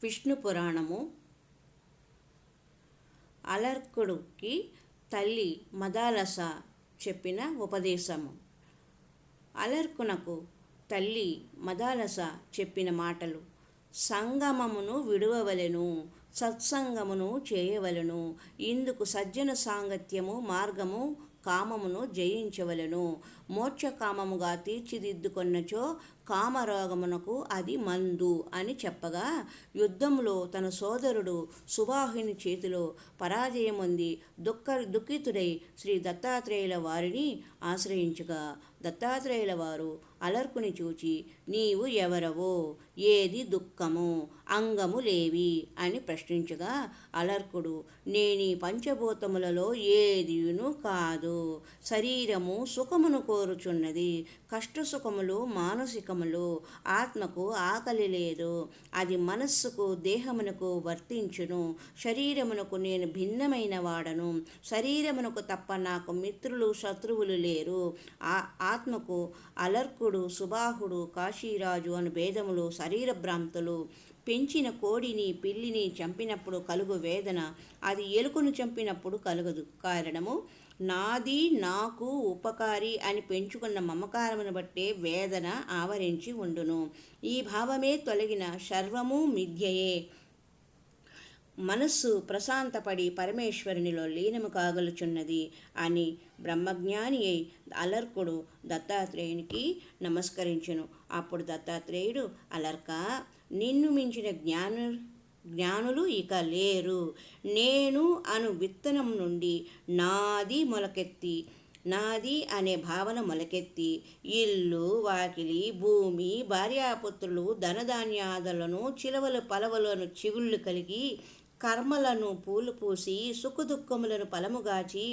విష్ణు పురాణము. అలర్కుడికి తల్లి మదాలస చెప్పిన ఉపదేశము. అలర్కునకు తల్లి మదాలస చెప్పిన మాటలు: సంగమమును విడువవలెను, సత్సంగమును చేయవలెను. ఇందుకు సజ్జన సాంగత్యము మార్గము. కామమును జయించవలెను. మోక్షకామముగా తీర్చిదిద్దుకొన్నచో కామరోగమునకు అది మందు అని చెప్పగా, యుద్ధములో తన సోదరుడు సుబాహుని చేతిలో పరాజయమొంది దుఃఖితుడై శ్రీ దత్తాత్రేయుల వారిని ఆశ్రయించగా, దత్తాత్రేయుల వారు అలర్కుని చూచి, నీవు ఎవరవో, ఏది దుఃఖము, అంగములేవి అని ప్రశ్నించగా, అలర్కుడు, నేనీ పంచభూతములలో ఏదియును కాదు. శరీరము సుఖమును కోరుచున్నది. కష్టసుఖములు మానసికములు. ఆత్మకు ఆకలి లేదు. అది మనస్సుకు దేహమునకు వర్తించును. శరీరమునకు నేను భిన్నమైన వాడను. శరీరమునకు తప్ప నాకు మిత్రులు శత్రువులు లేరు. ఆత్మకు అలర్కుడు, సుబాహుడు, కాశీరాజు అను భేదములు శరీర భ్రాంతులు. పెంచిన కోడిని పిల్లిని చంపినప్పుడు కలుగు వేదన అది ఎలుకను చంపినప్పుడు కలుగదు. కారణము, నాది నాకు ఉపకారి అని పెంచుకున్న మమకారమును బట్టే వేదన ఆవరించి ఉండును. ఈ భావమే తొలగిన సర్వము మిథ్యయే. మనస్సు ప్రశాంతపడి పరమేశ్వరునిలో లీనము కాగలుచున్నది అని బ్రహ్మజ్ఞాని అయి అలర్కుడు దత్తాత్రేయునికి నమస్కరించెను. అప్పుడు దత్తాత్రేయుడు, అలర్క, నిన్ను మించిన జ్ఞానులు ఇక లేరు. నేను అను విత్తనం నుండి నాది అనే భావన మొలకెత్తి ఇల్లు, వాకిలి, భూమి, భార్యాపుత్రులు, ధనధాన్యాదులను, చిలవలు పలవలను చిగుళ్ళు కలిగి, కర్మలను పూలు పూసి, సుఖదుఖములను ఫలముగాచి,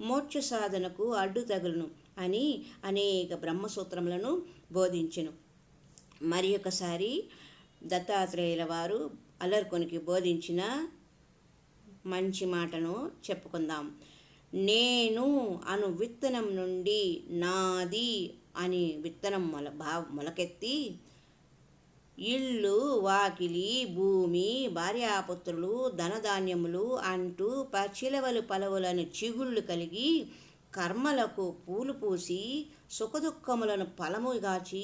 మోక్ష సాధనకు అడ్డు తగులును అని అనేక బ్రహ్మసూత్రములను బోధించెను. మరి ఒకసారి దత్తాత్రేయుల వారు అలర్కునికి బోధించిన మంచి మాటను చెప్పుకుందాం. నేను అను విత్తనం నుండి నాది అని విత్తనం మొలకెత్తి, ఇల్లు, వాకిలి, భూమి, భార్యాపుత్రులు, ధనధాన్యములు అంటూ చిలవలు పలవులను చిగుళ్ళు కలిగి, కర్మలకు పూలు పూసి, సుఖదుఖములను ఫలముగాచి,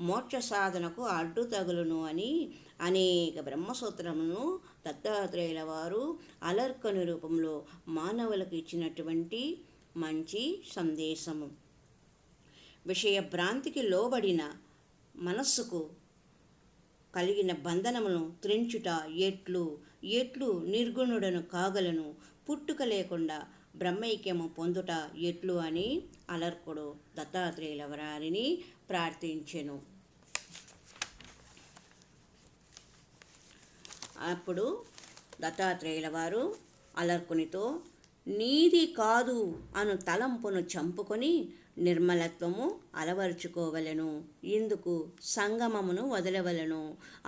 మోక్ష సాధనకు అడ్డు తగులును అని అనేక బ్రహ్మసూత్రములను దత్తాత్రేయుల వారు అలర్కుని రూపంలో మానవులకు ఇచ్చినటువంటి మంచి సందేశము. విషయభ్రాంతికి లోబడిన మనస్సుకు కలిగిన బంధనమును త్రెంచుట ఎట్లు నిర్గుణుడను కాగలను, పుట్టుక లేకుండా బ్రహ్మైక్యము పొందుట ఎట్లు అని అలర్కుడు దత్తాత్రేయుల వారిని ప్రార్థించెను. అప్పుడు దత్తాత్రేయుల వారు అలర్కునితో, నీది కాదు అను తలంపును చంపుకొని నిర్మలత్వము అలవరుచుకోవలెను. ఇందుకు సంగమమును వదలవలను.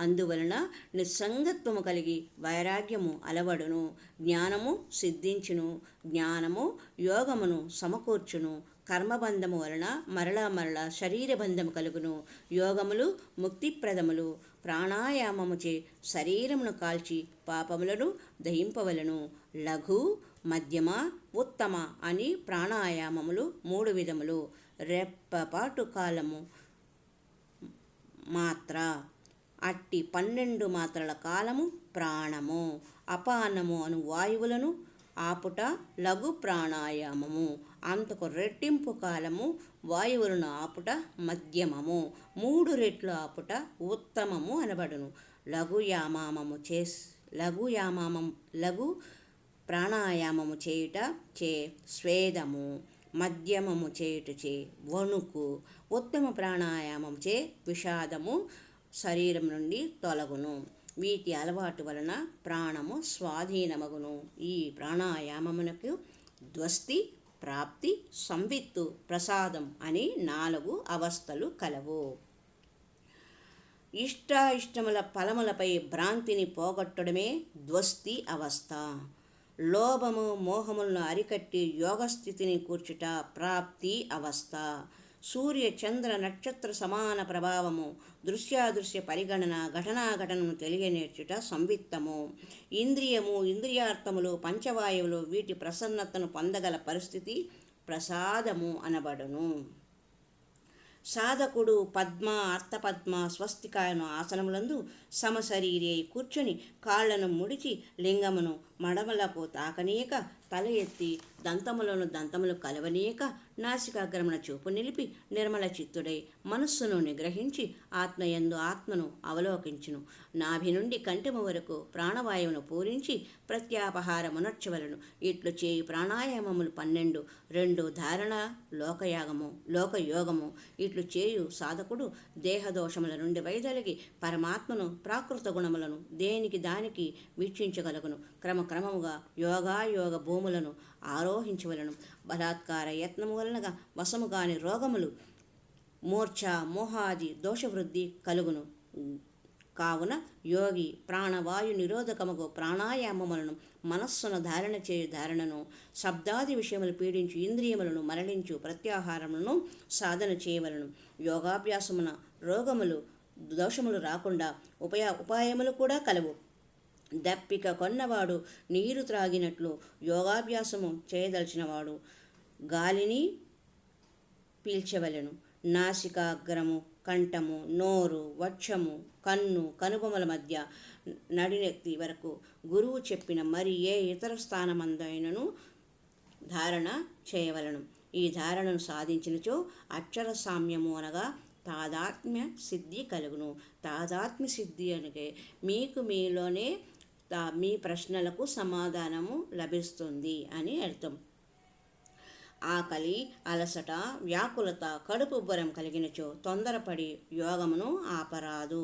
అందువలన నిస్సంగత్వము కలిగి వైరాగ్యము అలవడును. జ్ఞానము సిద్ధించును. జ్ఞానము యోగమును సమకూర్చును. కర్మబంధము వలన మరలా శరీరబంధము కలుగును. యోగములు ముక్తిప్రదములు. ప్రాణాయామముచే శరీరమును కాల్చి పాపములను దహింపవలను. లఘు, మధ్యమ, ఉత్తమ అని ప్రాణాయామములు 3 విధములు. రెప్పపాటు కాలము మాత్ర. అట్టి 12 మాత్రల కాలము ప్రాణము. అపానము అను వాయువులను ఆపుట లఘు ప్రాణాయామము. అంతకు రెట్టింపు కాలము వాయువులను ఆపుట మధ్యమము. 3 రెట్లు ఆపుట ఉత్తమము అనబడును. లఘు ప్రాణాయామము చేయుట చే స్వేదము, మధ్యమము చేయుట చే వణుకు, ఉత్తమ ప్రాణాయామము చే విషాదము శరీరం నుండి తొలగును. వీటి అలవాటు వలన ప్రాణము స్వాధీనమగును. ఈ ప్రాణాయామమునకు ద్వస్తి, ప్రాప్తి, సంవిత్తు, ప్రసాదం అని 4 అవస్థలు కలవు. ఇష్టాయిష్టముల ఫలములపై భ్రాంతిని పోగొట్టడమే ద్వస్తి అవస్థ. లోభము, మోహములను అరికట్టి యోగస్థితిని కూర్చుట ప్రాప్తి అవస్థ. సూర్య చంద్ర నక్షత్ర సమాన ప్రభావము, దృశ్యాదృశ్య పరిగణన, ఘటనాఘటనను తెలియనేర్చుట సంవిత్తము. ఇంద్రియము, ఇంద్రియార్థములు, పంచవాయువులు వీటి ప్రసన్నతను పొందగల పరిస్థితి ప్రసాదము అనబడును. సాధకుడు పద్మ, అర్థపద్మ, స్వస్తికాయను ఆసనములందు సమశరీరే కూర్చుని కాళ్లను ముడిచి లింగమును మడమలకు తాకనీయక, తల ఎత్తి దంతములు కలవనీయక, నాసికాగ్రమున చూపు నిలిపి నిర్మల చిత్తుడై మనస్సును నిగ్రహించి ఆత్మయందు ఆత్మను అవలోకించును. నాభి నుండి కంఠము వరకు ప్రాణవాయువును పూరించి ప్రత్యాపహారమునర్చవలను. ఇట్లు చేయి ప్రాణాయామములు 12, 2 ధారణ, లోకయోగము. ఇట్లు చేయు సాధకుడు దేహదోషముల నుండి వైదొలిగి పరమాత్మను, ప్రాకృత గుణములను దేనికి దానికి వీక్షించగలుగును. క్రమక్రమముగా యోగాయోగ భూములను ఆరోహించవలను. బలాత్కార యత్నము వలనగా వశముగాని రోగములు, మూర్ఛ, మోహాది దోషవృద్ధి కలుగును. కావున యోగి ప్రాణవాయు నిరోధకముగు ప్రాణాయామములను, మనస్సును ధారణ చేయు ధారణను, శబ్దాది విషయములు పీడించు ఇంద్రియములను మరలించు ప్రత్యాహారములను సాధన చేయవలను. యోగాభ్యాసమున రోగములు, దోషములు రాకుండా ఉపాయములు కూడా కలవు. దప్పిక కొన్నవాడు నీరు త్రాగినట్లు యోగాభ్యాసము చేయదలిచినవాడు గాలిని పీల్చవలెను. నాసికాగ్రము, కంఠము, నోరు, వక్షము, కన్ను, కనుబొమల మధ్య నడినెత్తి వరకు గురువు చెప్పిన మరి ఏ ఇతర స్థానమందైనను ధారణ చేయవలను. ఈ ధారణను సాధించినచో అక్షర సామ్యము అనగా తాదాత్మ్య సిద్ధి కలుగును. తాదాత్మ్య సిద్ధి అనగా మీకు మీలోనే మీ ప్రశ్నలకు సమాధానము లభిస్తుంది అని అర్థం. ఆకలి, అలసట, వ్యాకులత, కడుపుబ్బరం కలిగినచో తొందరపడి యోగమును ఆపరాదు.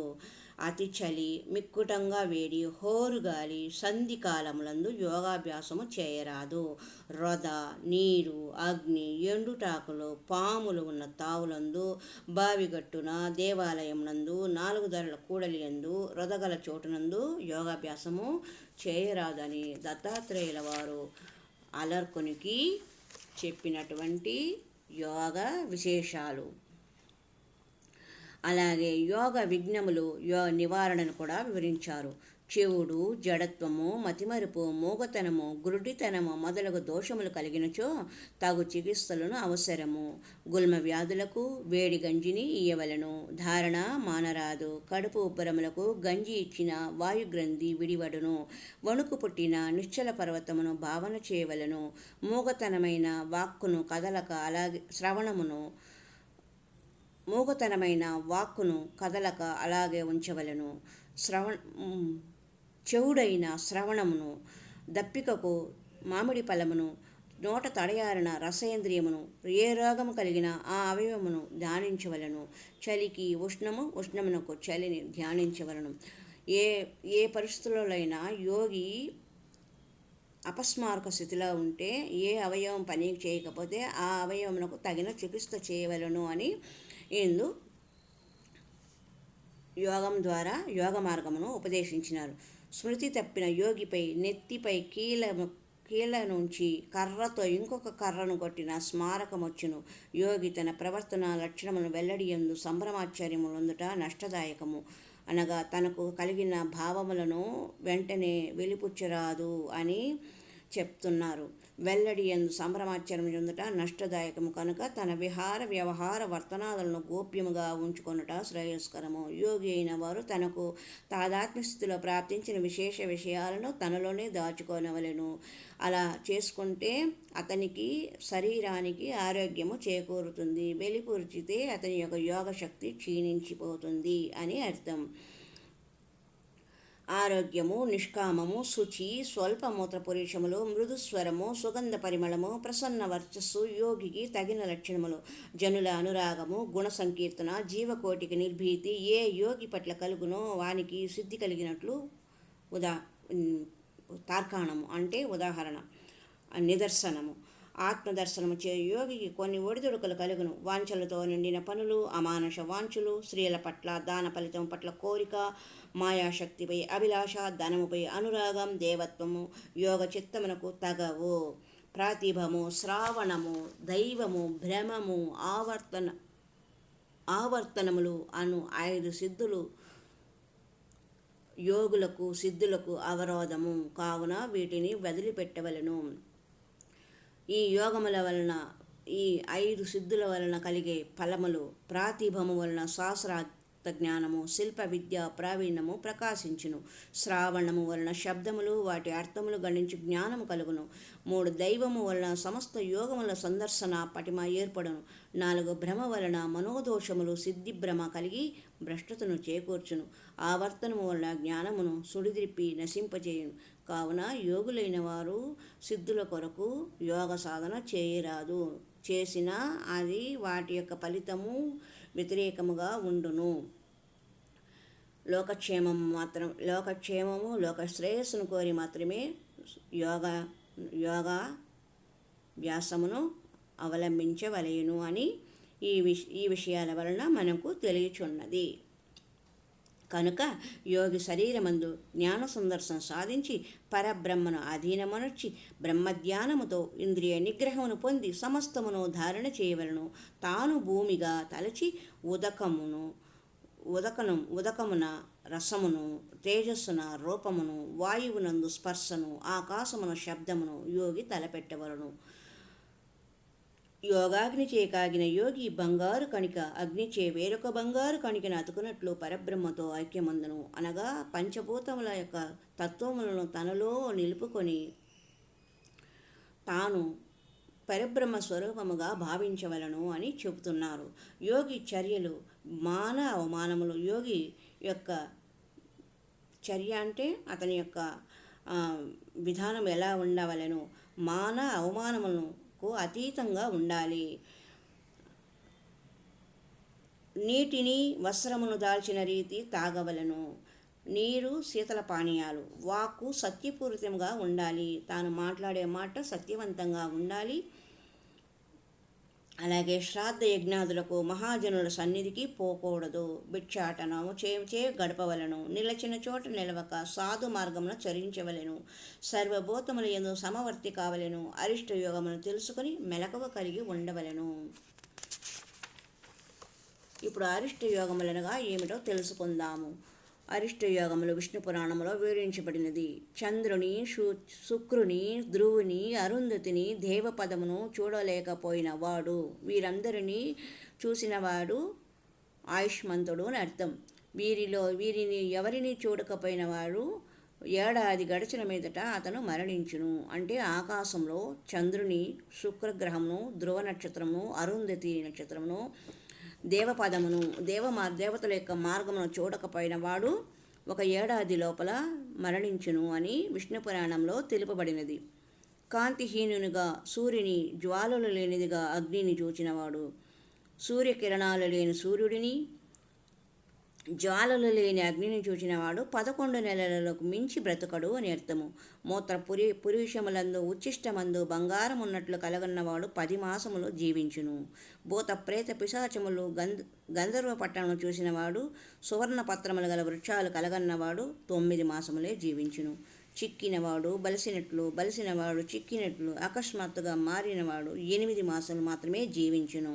అతి చలి, మిక్కుటంగా వేడి, హోరుగాలి, సంధికాలములందు యోగాభ్యాసము చేయరాదు. రొద, నీరు, అగ్ని, ఎండుటాకులు, పాములు ఉన్న తావులందు, బావిగట్టున, దేవాలయమునందు, 4 ధరల కూడలి యందు, రొదగల చోటునందు యోగాభ్యాసము చేయరాదని దత్తాత్రేయుల వారు అలర్కునికి చెప్పినటువంటి యోగ విశేషాలు. అలాగే యోగ విఘ్నములు నివారణను కూడా వివరించారు. చెవుడు, జడత్వము, మతిమరుపు, మూగతనము, గురుడితనము మొదలగు దోషములు కలిగినచో తగు చికిత్సలను అవసరము. గుల్మ వ్యాధులకు వేడి గంజిని ఇయ్యవలను. ధారణ మానరాదు. కడుపు ఉబ్బరములకు గంజి ఇచ్చిన వాయుగ్రంథి విడివడును. వణుకు పుట్టిన నిశ్చల పర్వతమును భావన చేయవలను. మూగతనమైన వాక్కును కదలక అలాగే అలాగే ఉంచవలను. చెవుడైన శ్రవణమును, దప్పికకు మామిడి ఫలమును, నోట తడయారిన రసేంద్రియమును, ఏ రోగము కలిగిన ఆ అవయవమును ధ్యానించవలను. చలికి ఉష్ణమునకు చలిని ధ్యానించవలను. ఏ పరిస్థితులైనా యోగి అపస్మారక స్థితిలో ఉంటే ఏ అవయవం పని చేయకపోతే ఆ అవయవమునకు తగిన చికిత్స చేయవలను అని ఇందు యోగం ద్వారా యోగ మార్గమును ఉపదేశించినారు. స్మృతి తప్పిన యోగిపై నెత్తిపై కీళ్ళ నుంచి కర్రతో ఇంకొక కర్రను కొట్టిన స్మారకమొచ్చును. యోగి తన ప్రవర్తన లక్షణములను వెల్లడియందు సంభ్రమాశ్చర్యములందుట నష్టదాయకము. అనగా తనకు కలిగిన భావములను వెంటనే వెలిపుచ్చరాదు అని చెప్తున్నారు. వెల్లడియందు సంభ్రమాశ్చర్యం చెందుట నష్టదాయకము కనుక తన విహార వ్యవహార వర్తనాలను గోప్యముగా ఉంచుకొనుట శ్రేయస్కరము. యోగి అయిన వారు తనకు తాదాత్మ్యస్థితిలో ప్రాప్తించిన విశేష విషయాలను తనలోనే దాచుకోనవలెను. అలా చేసుకుంటే అతనికి శరీరానికి ఆరోగ్యము చేకూరుతుంది. వెలిపురిచితే అతని యొక్క యోగశక్తి క్షీణించిపోతుంది అని అర్థం. ఆరోగ్యము, నిష్కామము, శుచి, స్వల్ప మూత్రపురీషములు, మృదుస్వరము, సుగంధ పరిమళము, ప్రసన్న వర్చస్సు యోగికి తగిన లక్షణములు. జనుల అనురాగము, గుణ సంకీర్తన, జీవకోటికి నిర్భీతి ఏ యోగి పట్ల కలుగునో వానికి సిద్ధి కలిగినట్లు తార్కాణము అంటే ఉదాహరణ, నిదర్శనము. ఆత్మదర్శనము చే యోగికి కొన్ని ఒడిదుడుకులు కలుగును. వాంఛలతో నిండిన పనులు, అమానుష వాంఛలు, స్త్రీల పట్ల, దాన ఫలితం పట్ల కోరిక, మాయాశక్తిపై అభిలాష, ధనముపై అనురాగం, దేవత్వము యోగ చిత్తమునకు తగవు. ప్రాతిభము, శ్రావణము, దైవము, భ్రమము, ఆవర్తనములు అను 5 సిద్ధులు యోగులకు సిద్ధులకు అవరోధము కావున వీటిని వదిలిపెట్టవలను. ఈ యోగముల వలన ఈ 5 సిద్ధుల వలన కలిగే ఫలములు ప్రాతిభము వలన శాస్త్రార్థ జ్ఞానము, శిల్ప విద్య ప్రావీణ్యము ప్రకాశించును. శ్రావణము వలన శబ్దములు వాటి అర్థములు గణించు జ్ఞానము కలుగును. 3 దైవము వలన సమస్త యోగముల సందర్శన పటిమ ఏర్పడును. 4 భ్రమ వలన మనోదోషములు సిద్ధి భ్రమ కలిగి భ్రష్టతను చేకూర్చును. ఆవర్తనము వలన జ్ఞానమును సుడిదిప్పి నశింపచేయును. కావున యోగులైన వారు సిద్ధుల కొరకు యోగ సాధన చేయరాదు. చేసినా అది వాటి యొక్క ఫలితము వ్యతిరేకముగా ఉండును. లోకక్షేమము లోక శ్రేయస్సును కోరి మాత్రమే యోగాభ్యాసమును అవలంబించవలెను అని ఈ విషయాల వలన మనకు తెలియచున్నది. కనుక యోగి శరీరమందు జ్ఞాన సందర్శన సాధించి పరబ్రహ్మను అధీనమనర్చి బ్రహ్మధ్యానముతో ఇంద్రియ నిగ్రహమును పొంది సమస్తమును ధారణ చేయవలను. తాను భూమిగా తలచి ఉదకమున రసమును, తేజస్సున రూపమును, వాయువునందు స్పర్శను, ఆకాశమున శబ్దమును యోగి తలపెట్టవలను. యోగాగ్నిచే కాగిన యోగి బంగారు కణిక అగ్నిచే వేరొక బంగారు కణికను అతుకున్నట్లు పరబ్రహ్మతో ఐక్యమందును. అనగా పంచభూతముల యొక్క తత్వములను తనలో నిలుపుకొని తాను పరబ్రహ్మ స్వరూపముగా భావించవలను అని చెబుతున్నారు. యోగి చర్యలు మాన అవమానములు. యోగి యొక్క చర్య అంటే అతని యొక్క విధానం ఎలా ఉండవలను. మాన అవమానములను అతీతంగా ఉండాలి. నీటిని వస్త్రమును దాల్చిన రీతి తాగవలను. నీరు శీతల పానీయాలు. వాక్కు సత్యపూరితంగా ఉండాలి. తాను మాట్లాడే మాట సత్యవంతంగా ఉండాలి. అలాగే శ్రాద్ధ యజ్ఞాదులకు మహాజనుల సన్నిధికి పోకూడదు. భిక్షాటనము చే గడపవలను. నిలచిన చోట నిలవక సాధు మార్గమున చరించవలెను. సర్వభూతముల యందు సమవర్తి కావలెను. అరిష్ట యోగమును తెలుసుకుని మెలకువ కలిగి ఉండవలెను. ఇప్పుడు అరిష్ట యోగములనగా ఏమిటో తెలుసుకుందాము. అరిష్ట యోగములు విష్ణు పురాణంలో వివరించబడినది. చంద్రుని, శుక్రుని, ధ్రువుని, అరుంధతిని, దేవపదమును చూడలేకపోయిన వాడు, వీరందరినీ చూసినవాడు ఆయుష్మంతుడు అని అర్థం. వీరిని ఎవరిని చూడకపోయిన వాడు ఏడాది గడిచిన మీదట అతను మరణించును. అంటే ఆకాశంలో చంద్రుని, శుక్రగ్రహమును, ధ్రువ నక్షత్రమును, అరుంధతి నక్షత్రమును, దేవపదమును, దేవతల యొక్క మార్గమును చూడకపోయిన వాడు 1 ఏడాది లోపల మరణించును అని విష్ణు పురాణంలో తెలుపబడినది. కాంతిహీనునిగా సూర్యుని, జ్వాలలు లేనిదిగా అగ్నిని చూచినవాడు, సూర్యకిరణాలు లేని సూర్యుడిని, జ్వాలలు లేని అగ్నిని చూచినవాడు 11 నెలలకు మించి బ్రతకడు అని అర్థము. మూత్ర పురుషములందు ఉచ్చిష్టమందు బంగారం ఉన్నట్లు కలగన్నవాడు 10 మాసములు జీవించును. భూత ప్రేత పిశాచములు గంధర్వ పట్టణము చూసినవాడు, సువర్ణ పత్రములు గల వృక్షాలు కలగన్నవాడు 9 మాసములే జీవించును. చిక్కినవాడు బలిసినవాడు చిక్కినట్లు అకస్మాత్తుగా మారినవాడు 8 మాసాలు మాత్రమే జీవించును.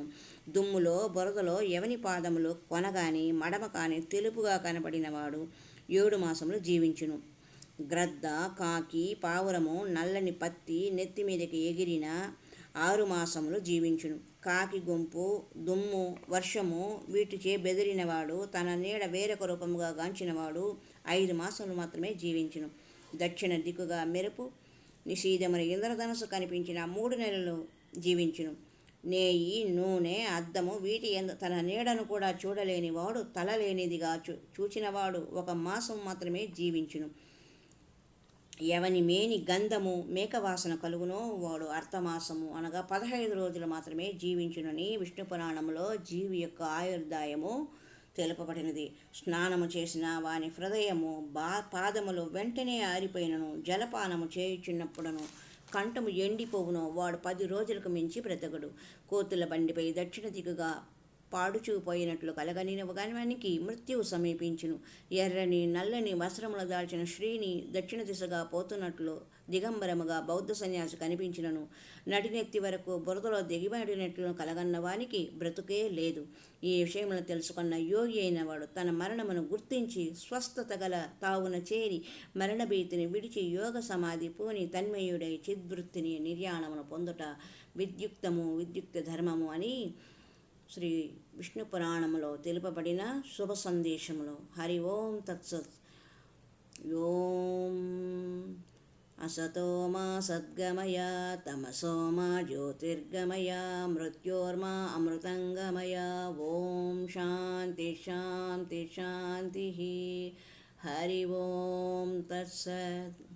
దుమ్ములో బురదలో ఎవని పాదములు కొనగాని మడమ కాని తెలుపుగా కనపడినవాడు 7 మాసములు జీవించును. గ్రద్ద, కాకి, పావురము, నల్లని పత్తి నెత్తి మీదకి ఎగిరిన 6 మాసములు జీవించును. కాకి గుంపు, దుమ్ము, వర్షము వీటిచే బెదిరినవాడు, తన నీడ వేరొక రూపముగా గాంచినవాడు 5 మాసములు మాత్రమే జీవించును. దక్షిణ దిక్కుగా మెరుపు, నిశీధమున ఇంద్రధనుసు కనిపించిన 3 నెలలు జీవించును. నేయి, నూనె, అద్దము వీటి తన నీడను కూడా చూడలేని వాడు, తల లేనిదిగా చూచినవాడు 1 మాసం మాత్రమే జీవించును. ఎవని మేని గంధము మేకవాసన కలుగునో వాడు అర్థమాసము అనగా 15 రోజులు మాత్రమే జీవించునని విష్ణు పురాణంలో జీవి యొక్క ఆయుర్దాయము తెలుపబడినది. స్నానము చేసిన వాని హృదయము పాదములు వెంటనే ఆరిపోయినను, జలపానము చేయుచున్నప్పుడును కంఠము ఎండిపోవును, వాడు 10 రోజులకు మించి బ్రతకడు. కోతుల బండిపై దక్షిణ దిక్కుగా పాడుచూపోయినట్లు కలగనివ్వగానికి మృత్యువు సమీపించును. ఎర్రని నల్లని వస్త్రములు దాల్చిన స్త్రీని దక్షిణ దిశగా పోతున్నట్లు దిగంబరముగా బౌద్ధ సన్యాసి కనిపించినను నడినెత్తి వరకు బురదలో దిగిబడినట్లు కలగన్నవానికి బ్రతుకే లేదు. ఈ విషయములను తెలుసుకున్న యోగి అయిన వాడు తన మరణమును గుర్తించి స్వస్థత గల తావున చేరి మరణభీతిని విడిచి యోగ సమాధి పూని తన్మయుడై చిద్వృత్తిని నిర్యాణమును పొందుట విద్యుక్తము విద్యుక్త ధర్మము అని శ్రీ విష్ణు పురాణములో తెలుపబడిన శుభ సందేశములు. హరి ఓం తత్సత్. ఓం असतो मा सद्गमय तमसो मा ज्योतिर्गमय मृत्योर्मा अमृतंगमय. ओम शांति शांति शांति. हरि ओम तत्सत्.